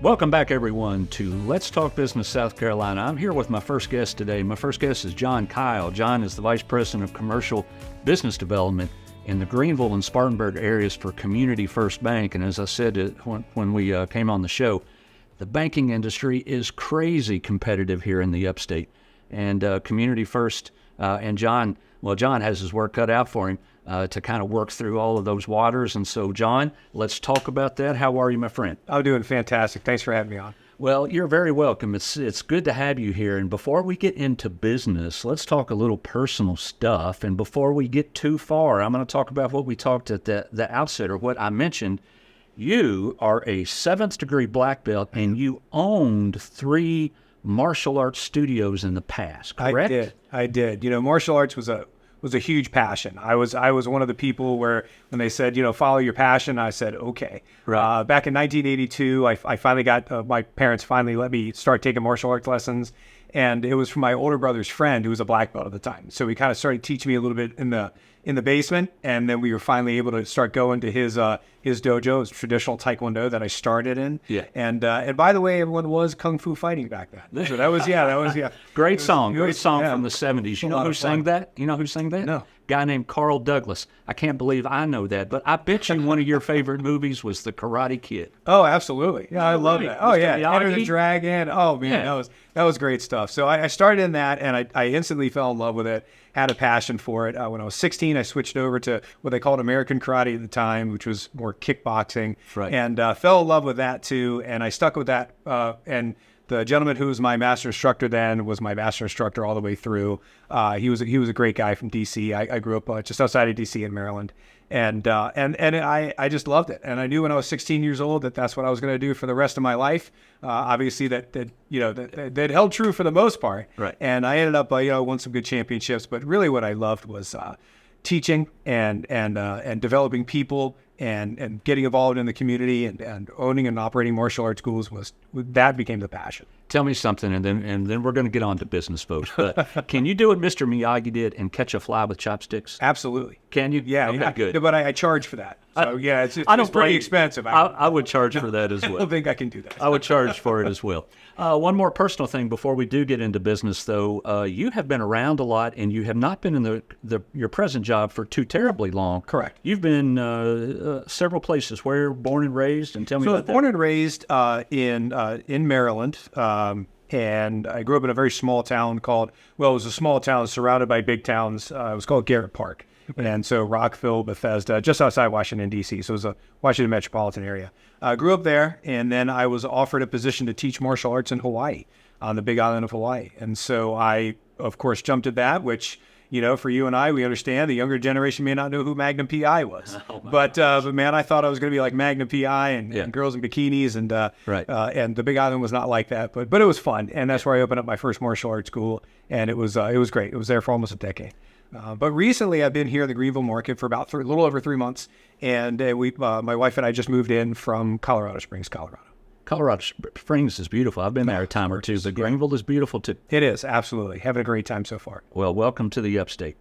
Welcome back, everyone, to Let's Talk Business South Carolina. I'm here with my first guest today. My first guest is John Kyle. John is the Vice President of Commercial Business Development in the Greenville and Spartanburg areas for Community First Bank. And as I said when we came on the show, the banking industry is crazy competitive here in the upstate. And Community First and John has his work cut out for him to kind of work through all of those waters. And so, John, let's talk about that. How are you, my friend? I'm doing fantastic. Thanks for having me on. Well, you're very welcome. It's good to have you here. And before we get into business, let's talk a little personal stuff. And before we get too far, I'm going to talk about what we talked at the outset, or what I mentioned. You are a 7th degree black belt, and you owned 3 martial arts studios in the past, correct? I did. You know, martial arts was a huge passion. I was one of the people where when they said, follow your passion, I said, okay. Right. Back in 1982, I finally got, my parents finally let me start taking martial arts lessons. And it was from my older brother's friend who was a black belt at the time. So he kind of started teaching me a little bit in the basement. And then we were finally able to start going to his dojo, his traditional taekwondo that I started in. Yeah. And by the way, everyone was kung fu fighting back then. So that was Great song from the 70s. You know who sang that? No. Guy named Carl Douglas. I can't believe I know that, but I bet you one of your favorite movies was The Karate Kid. Oh, absolutely. Yeah, I love that. Oh, Mr. yeah. Miyagi? Enter the Dragon. Oh, man, Yeah. that was great stuff. So I started in that, and I instantly fell in love with it, had a passion for it. When I was 16, I switched over to what they called American Karate at the time, which was more kickboxing, Right. and fell in love with that, too, and I stuck with that, and the gentleman who was my master instructor then was my master instructor all the way through. He was a great guy from D.C. I grew up just outside of D.C. in Maryland, and I just loved it. And I knew when I was 16 years old that's what I was going to do for the rest of my life. Obviously, that held true for the most part. Right. And I ended up won some good championships. But really, what I loved was teaching and developing people and getting involved in the community and owning and operating martial arts schools that became the passion. Tell me something, and then we're going to get on to business, folks. But can you do what Mr. Miyagi did and catch a fly with chopsticks? Absolutely. Can you? Yeah. Okay, Yeah. good. But I charge for that. So it's I don't pretty blame you. expensive. I would charge for that as I well. don't think I can do that. I would charge for it as well. One more personal thing before we do get into business, though. You have been around a lot, and you have not been in your present job for too terribly long. Correct. You've been several places. Where born and raised, and tell me about that. Born and raised in Maryland, and I grew up in a very small town it was a small town surrounded by big towns. It was called Garrett Park. And so Rockville, Bethesda, just outside Washington, D.C. So it was a Washington metropolitan area. I grew up there, and then I was offered a position to teach martial arts in Hawaii, on the big island of Hawaii. And so I, of course, jumped at that, which, for you and I, we understand the younger generation may not know who Magnum P.I. was. But man, I thought I was going to be like Magnum P.I. and girls in bikinis, and Right. And the big island was not like that. But it was fun, and that's where I opened up my first martial arts school, and it was great. It was there for almost a decade. But recently, I've been here in the Greenville market for about a little over 3 months, and my wife and I just moved in from Colorado Springs, Colorado. Colorado Springs is beautiful. I've been there a time or two, but Greenville is beautiful too. It is, absolutely. Having a great time so far. Well, welcome to the upstate.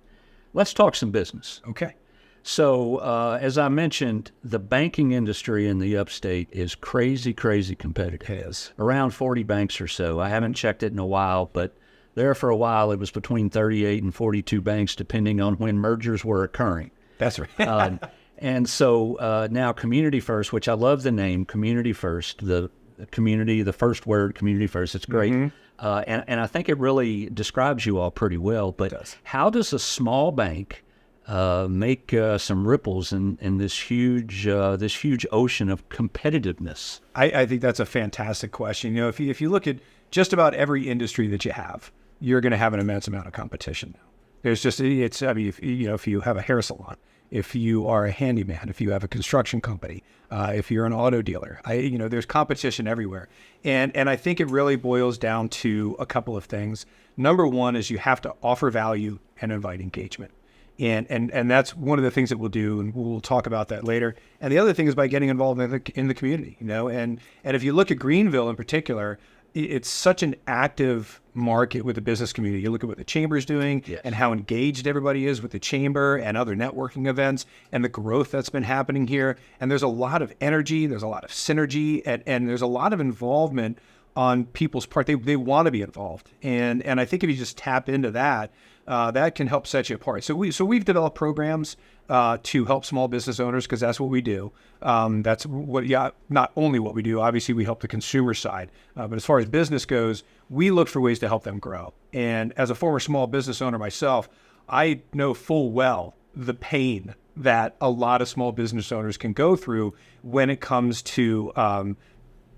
Let's talk some business. Okay. So, as I mentioned, the banking industry in the upstate is crazy, crazy competitive. It is. Around 40 banks or so. I haven't checked it in a while, but there for a while it was between 38 and 42 banks, depending on when mergers were occurring. That's right. And so now Community First, which I love the name, Community First, the community, the first word, Community First, it's great. Mm-hmm. And I think it really describes you all pretty well. But how does a small bank make some ripples in this huge ocean of competitiveness? I think that's a fantastic question. If you look at just about every industry that you have, you're going to have an immense amount of competition now. If you have a hair salon, if you are a handyman, if you have a construction company, if you're an auto dealer, there's competition everywhere. And I think it really boils down to a couple of things. Number one is you have to offer value and invite engagement. And that's one of the things that we'll do, and we'll talk about that later. And the other thing is by getting involved in the community, and if you look at Greenville in particular, it's such an active market with the business community. You look at what the chamber is doing and how engaged everybody is with the chamber and other networking events and the growth that's been happening here. And there's a lot of energy, there's a lot of synergy, and there's a lot of involvement on people's part. They want to be involved. And I think if you just tap into that, that can help set you apart. So we've developed programs to help small business owners, because that's what we do. That's what, not only what we do. Obviously, we help the consumer side, but as far as business goes, we look for ways to help them grow. And as a former small business owner myself, I know full well the pain that a lot of small business owners can go through when it comes to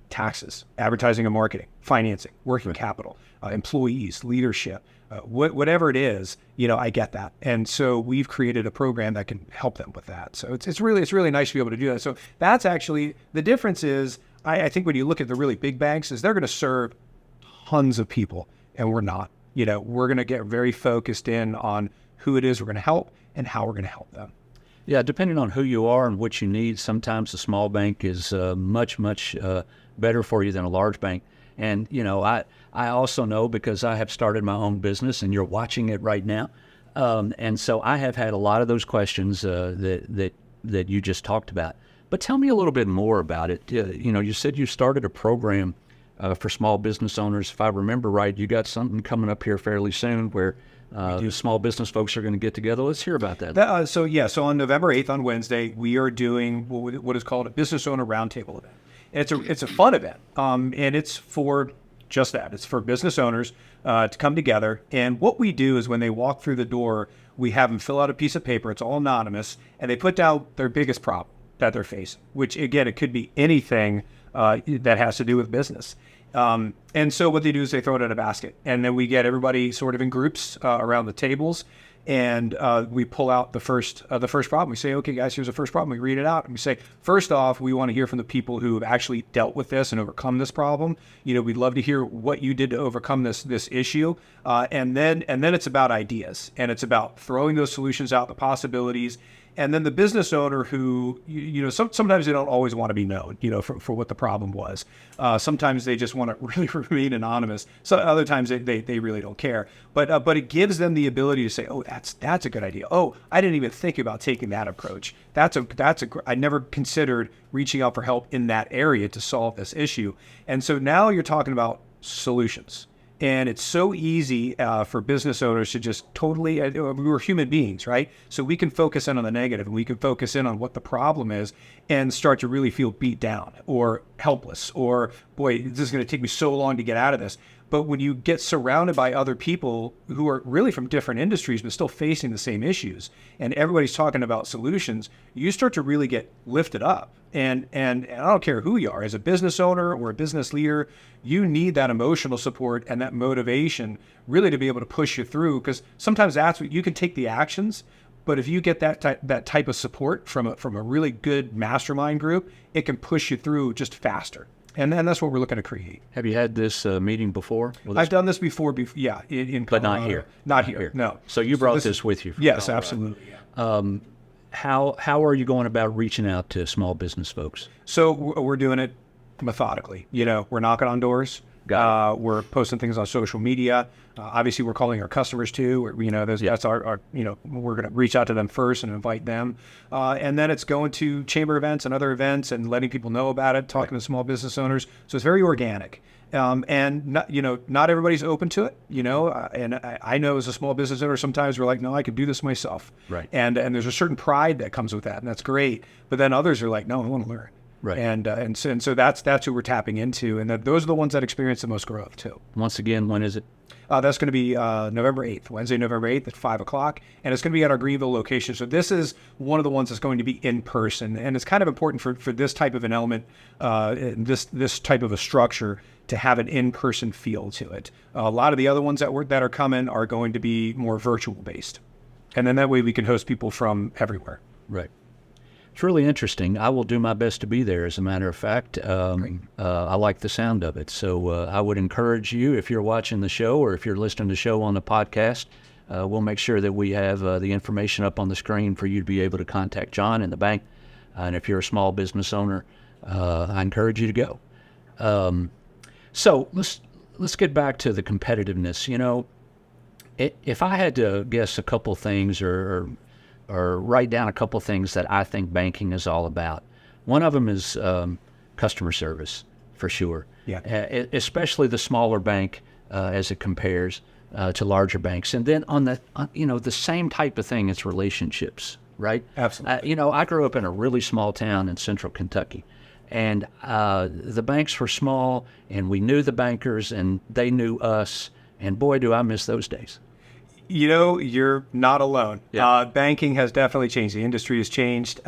taxes, advertising and marketing, financing, working capital, employees, leadership. Whatever it is, I get that. And so we've created a program that can help them with that. So it's really nice to be able to do that. So that's actually, the difference is, I think when you look at the really big banks, is they're going to serve tons of people, and we're not. We're going to get very focused in on who it is we're going to help and how we're going to help them. Yeah, depending on who you are and what you need, sometimes a small bank is much better for you than a large bank. And, I also know, because I have started my own business, and you're watching it right now. And so I have had a lot of those questions that you just talked about. But tell me a little bit more about it. You said you started a program for small business owners. If I remember right, you got something coming up here fairly soon where small business folks are going to get together. Let's hear about that. So on November 8th, on Wednesday, we are doing what is called a business owner roundtable event. And it's a fun event, and it's for just that. It's for business owners to come together. And what we do is, when they walk through the door, we have them fill out a piece of paper. It's all anonymous, and they put down their biggest problem that they're facing, which, again, it could be anything that has to do with business. And so what they do is they throw it in a basket, and then we get everybody sort of in groups around the tables, and we pull out the first problem. We say, okay, guys, here's the first problem. We read it out, and we say, first off, we want to hear from the people who have actually dealt with this and overcome this problem. We'd love to hear what you did to overcome this issue. And then it's about ideas, and it's about throwing those solutions out, the possibilities. And then the business owner who, sometimes they don't always want to be known, for what the problem was. Sometimes they just want to really remain anonymous. So other times they really don't care. But it gives them the ability to say, oh, that's a good idea. Oh, I didn't even think about taking that approach. I never considered reaching out for help in that area to solve this issue. And so now you're talking about solutions. And it's so easy for business owners to just totally, we're human beings, right? So we can focus in on the negative, and we can focus in on what the problem is and start to really feel beat down or helpless, or, boy, this is going to take me so long to get out of this. But when you get surrounded by other people who are really from different industries but still facing the same issues, and everybody's talking about solutions, you start to really get lifted up. And I don't care who you are, as a business owner or a business leader, you need that emotional support and that motivation really to be able to push you through, because sometimes that's what you can take the actions. But if you get that type of support from a really good mastermind group, it can push you through just faster. And then that's what we're looking to create. Have you had this meeting before? I've done this before, yeah, in but not here. Not here, no. So you brought this with you. Yes, absolutely. Yeah. How are you going about reaching out to small business folks? So we're doing it methodically. We're knocking on doors. We're posting things on social media. Obviously, we're calling our customers too. That's our we're going to reach out to them first and invite them. And then it's going to chamber events and other events and letting people know about it, talking to small business owners. So it's very organic. And not everybody's open to it, and I know as a small business owner, sometimes we're like, no, I can do this myself. Right. And there's a certain pride that comes with that, and that's great. But then others are like, no, I want to learn. Right. And so that's who we're tapping into, and those are the ones that experience the most growth too. Once again, when is it? That's going to be November 8th, Wednesday, November 8th at 5 o'clock. And it's going to be at our Greenville location. So this is one of the ones that's going to be in person. And it's kind of important for this type of an element, this type of a structure, to have an in-person feel to it. A lot of the other ones that are coming are going to be more virtual based. And then that way we can host people from everywhere. Right. It's really interesting. I will do my best to be there, as a matter of fact. I like the sound of it. So I would encourage you, if you're watching the show or if you're listening to the show on the podcast, we'll make sure that we have the information up on the screen for you to be able to contact John in the bank. And if you're a small business owner, I encourage you to go. So let's get back to the competitiveness. If I had to guess a couple things or write down a couple things that I think banking is all about, one of them is customer service, for sure. Yeah. Especially the smaller bank as it compares to larger banks. And then on the same type of thing, it's relationships, right? Absolutely. I grew up in a really small town in central Kentucky. And the banks were small, and we knew the bankers, and they knew us. And boy, do I miss those days. You're not alone. Yeah. Banking has definitely changed. The industry has changed.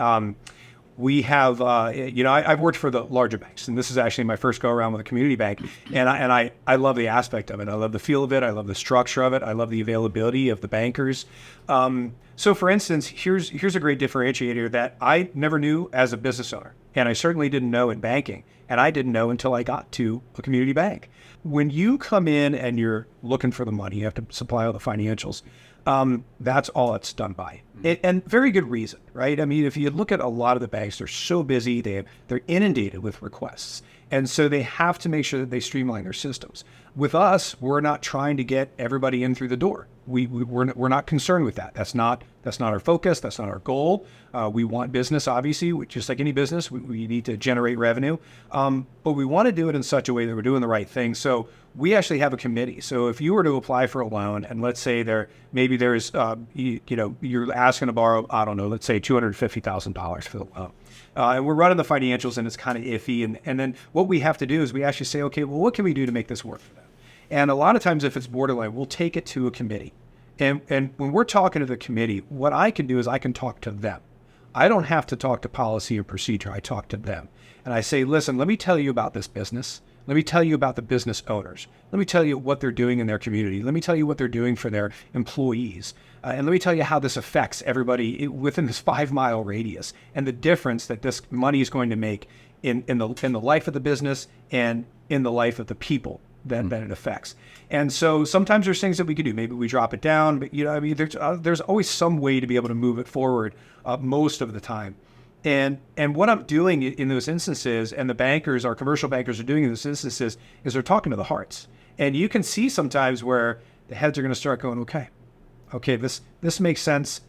We have, I've worked for the larger banks, and this is actually my first go around with a community bank. And I love the aspect of it. I love the feel of it. I love the structure of it. I love the availability of the bankers. So for instance, here's a great differentiator that I never knew as a business owner. And I certainly didn't know in banking. And I didn't know until I got to a community bank. When you come in and you're looking for the money, you have to supply all the financials. That's all it's done by. And very good reason, right? I mean, if you look at a lot of the banks, they're so busy, they're inundated with requests. And so they have to make sure that they streamline their systems. With us, we're not trying to get everybody in through the door. We're not concerned with that. That's not our focus. That's not our goal. We want business, obviously, just like any business. We need to generate revenue, but we want to do it in such a way that we're doing the right thing. So we actually have a committee. So if you were to apply for a loan, and let's say you're asking to borrow, I don't know, let's say $250,000 for the loan. And we're running the financials, and it's kind of iffy. And then what we have to do is we actually say, okay, well, what can we do to make this work for them? And a lot of times, if it's borderline, we'll take it to a committee. And when we're talking to the committee, what I can do is I can talk to them. I don't have to talk to policy or procedure. I talk to them. And I say, listen, let me tell you about this business. Let me tell you about the business owners. Let me tell you what they're doing in their community. Let me tell you what they're doing for their employees. And let me tell you how this affects everybody within this 5-mile radius and the difference that this money is going to make in the life of the business and in the life of the people that it affects. And so sometimes there's things that we could do. Maybe we drop it down, but there's always some way to be able to move it forward most of the time. And what I'm doing in those instances, and the bankers, our commercial bankers are doing in those instances, is they're talking to the hearts. And you can see sometimes where the heads are going to start going, okay, this makes sense,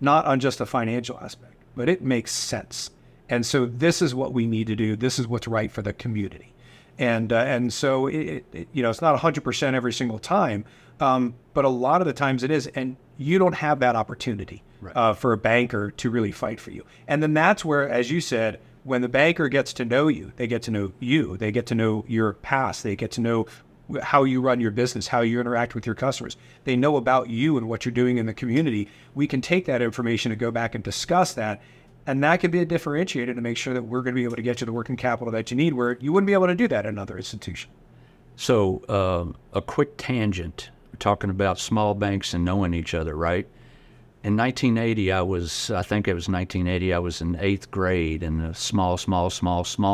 not on just a financial aspect, but it makes sense. And so this is what we need to do. This is what's right for the community. And so it's not 100% every single time, but a lot of the times it is. And you don't have that opportunity for a banker to really fight for you. And then that's where, as you said, when the banker gets to know you, they get to know you, they get to know your past, they get to know how you run your business, how you interact with your customers. They know about you and what you're doing in the community. We can take that information and go back and discuss that. And that can be a differentiator to make sure that we're going to be able to get you the working capital that you need, where you wouldn't be able to do that in another institution. So a quick tangent, we're talking about small banks and knowing each other, right? In 1980, I think it was 1980, I was in 8th grade in a small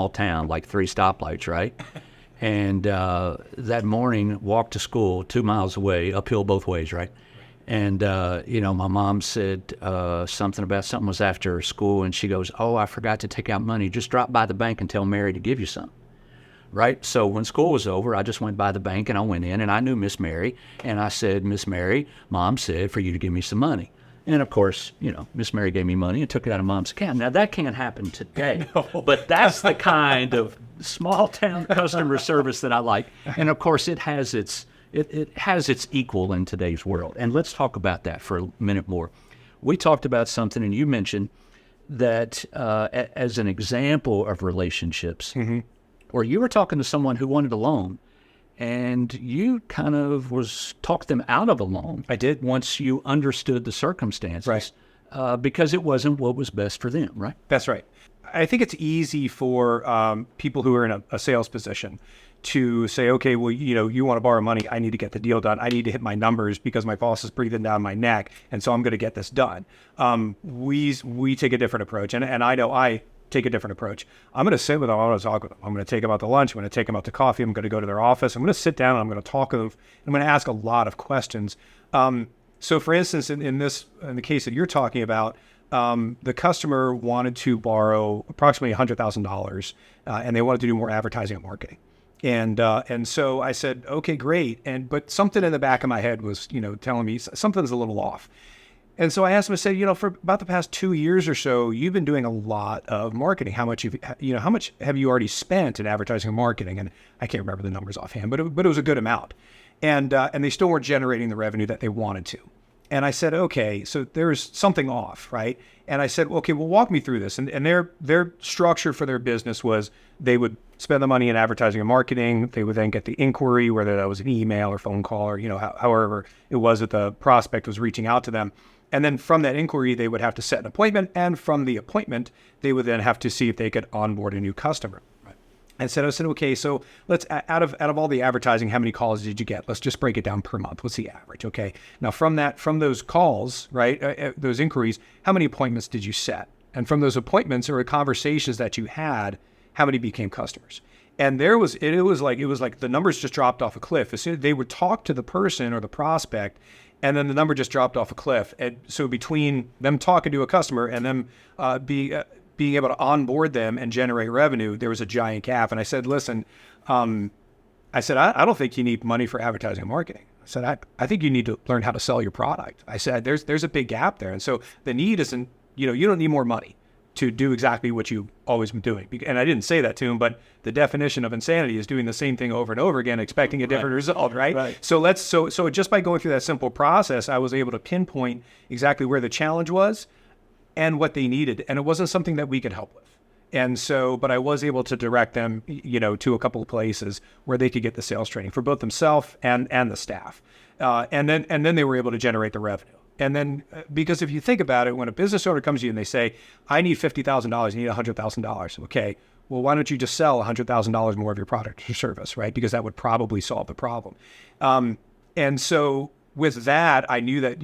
town, like 3 stoplights, right? And that morning, walked to school 2 miles away, uphill both ways, right? And, my mom said something was after school, and she goes, oh, I forgot to take out money. Just drop by the bank and tell Mary to give you some, right? So when school was over, I just went by the bank, and I went in, and I knew Miss Mary, and I said, Miss Mary, Mom said for you to give me some money. And, of course, Miss Mary gave me money and took it out of Mom's account. Now, that can't happen today, but that's the kind of small-town customer service that I like. And, of course, it has its equal in today's world. And let's talk about that for a minute more. We talked about something, and you mentioned that as an example of relationships, or you were talking to someone who wanted a loan, and you kind of talked them out of a loan. I did. Once you understood the circumstances. Right. Because it wasn't what was best for them, right? That's right. I think it's easy for people who are in a sales position to say, okay, well, you want to borrow money. I need to get the deal done. I need to hit my numbers because my boss is breathing down my neck. And so I'm going to get this done. We take a different approach. And I know I take a different approach. I'm going to sit with them. I'm going to talk with them. I'm going to take them out to lunch. I'm going to take them out to coffee. I'm going to go to their office. I'm going to sit down and I'm going to talk to them. I'm going to ask a lot of questions. So for instance, in the case that you're talking about, the customer wanted to borrow approximately $100,000 and they wanted to do more advertising and marketing. And so I said, okay, great. But something in the back of my head was, telling me something's a little off. And so I asked him, I said, for about the past 2 years or so, you've been doing a lot of marketing. How much have you already spent in advertising and marketing? And I can't remember the numbers offhand, but it was a good amount. And they still weren't generating the revenue that they wanted to. And I said, okay, so there's something off, right? And I said, okay, well, walk me through this. And their structure for their business was they would spend the money in advertising and marketing. They would then get the inquiry, whether that was an email or phone call or, however it was that the prospect was reaching out to them. And then from that inquiry, they would have to set an appointment. And from the appointment, they would then have to see if they could onboard a new customer. I said, okay, so let's, out of all the advertising, how many calls did you get? Let's just break it down per month. What's the average? Okay. Now from those calls, right, those inquiries, how many appointments did you set? And from those appointments or conversations that you had, how many became customers? And it was like the numbers just dropped off a cliff. As soon as they would talk to the person or the prospect, and then the number just dropped off a cliff. And so between them talking to a customer and them being able to onboard them and generate revenue, there was a giant gap. And I said, listen, I don't think you need money for advertising and marketing. I said, I think you need to learn how to sell your product. I said, there's a big gap there. And so the need isn't, you don't need more money to do exactly what you've always been doing. And I didn't say that to him, but the definition of insanity is doing the same thing over and over again, expecting a different result, right? So just by going through that simple process, I was able to pinpoint exactly where the challenge was and what they needed. And it wasn't something that we could help with. And so, but I was able to direct them, to a couple of places where they could get the sales training for both themselves and the staff. And then they were able to generate the revenue. And then, because if you think about it, when a business owner comes to you and they say, I need $50,000, I need $100,000. Okay, well, why don't you just sell $100,000 more of your product or service, right? Because that would probably solve the problem. And so with that, I knew that,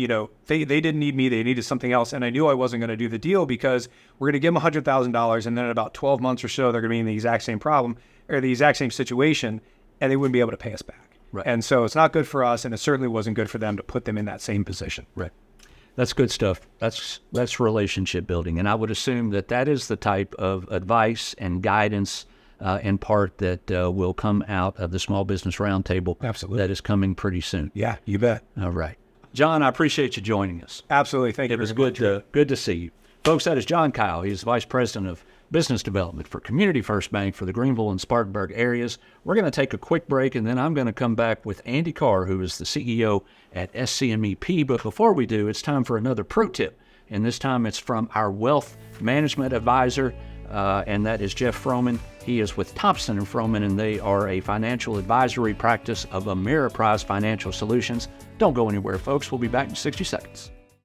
they didn't need me, they needed something else. And I knew I wasn't going to do the deal because we're going to give them $100,000. And then in about 12 months or so, they're going to be in the exact same problem or the exact same situation, and they wouldn't be able to pay us back. Right. And so it's not good for us, and it certainly wasn't good for them to put them in that same position. Right. That's good stuff. That's relationship building. And I would assume that is the type of advice and guidance in part that will come out of the Small Business Roundtable. Absolutely. That is coming pretty soon. Yeah, you bet. All right. John, I appreciate you joining us. Absolutely. Thank you. It was good to see you. Folks, that is John Kyle. He's Vice President of Business Development for Community First Bank for the Greenville and Spartanburg areas. We're going to take a quick break, and then I'm going to come back with Andy Carr, who is the CEO at SCMEP. But before we do, it's time for another pro tip, and this time it's from our wealth management advisor, and that is Jeff Froman. He is with Thompson & Froman, and they are a financial advisory practice of Ameriprise Financial Solutions. Don't go anywhere, folks. We'll be back in 60 seconds.